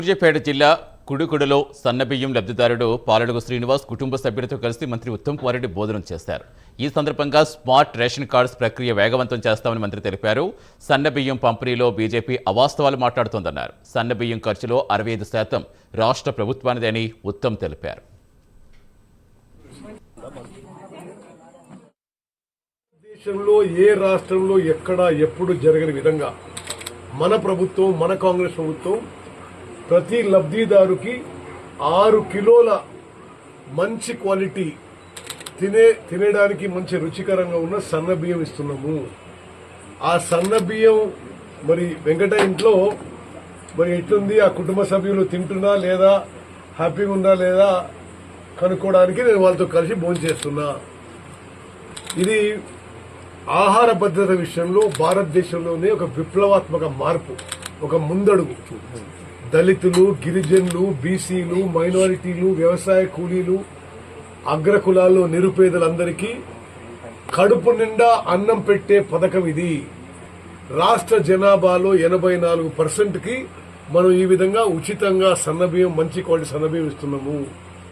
సూర్యాపేట జిల్లా కుడుకుడులో సన్నబియ్యం లబ్ధిదారుడు పాలడుగు శ్రీనివాస్ కుటుంబ సభ్యులతో కలిసి మంత్రి ఉత్తమ్ కుమార్ రెడ్డి భోజనం చేశారు. ఈ సందర్భంగా స్మార్ట్ రేషన్ కార్డ్స్ ప్రక్రియ వేగవంతం చేస్తామని మంత్రి తెలిపారు. సన్నబియ్యం పంపిణీలో బీజేపీ అవాస్తవాలు మాట్లాడుతోందన్నారు. సన్నబియ్యం ఖర్చులో 65% రాష్ట్ర ప్రభుత్వానిదని ఉత్తమ్ తెలిపారు. దేశంలో ఏ రాష్ట్రంలో ఎక్కడా ఎప్పుడు జరగని విధంగా మన ప్రభుత్వం, మన కాంగ్రెస్ ప్రభుత్వం ప్రతి లబ్ధిదారుకి 6 కిలోల మంచి క్వాలిటీ తినేడానికి మంచి రుచికరంగా ఉన్న సన్న బియ్యం ఇస్తున్నాము. ఆ సన్న బియ్యం మరి వెంకట ఇంట్లో మరి ఎట్లుంది, ఆ కుటుంబ సభ్యులు తింటున్నా లేదా, హ్యాపీగా ఉందా లేదా కనుక్కోవడానికి నేను వాళ్ళతో కలిసి భోజనం చేస్తున్నా. ఇది ఆహార భద్రత విషయంలో భారతదేశంలోనే ఒక విప్లవాత్మక మార్పు, ఒక ముందడుగు. దళితులు, గిరిజనులు, బీసీలు, మైనారిటీలు, వ్యవసాయ కూలీలు, అగ్రకులాల్లో నిరుపేదలందరికీ కడుపు నిండా అన్నం పెట్టే పథకం ఇది. రాష్ట్ర జనాభాలో 84%కి మనం ఈ విధంగా ఉచితంగా సన్నబియ్యం, మంచి క్వాలిటీ సన్నబియ్యం ఇస్తున్నాము.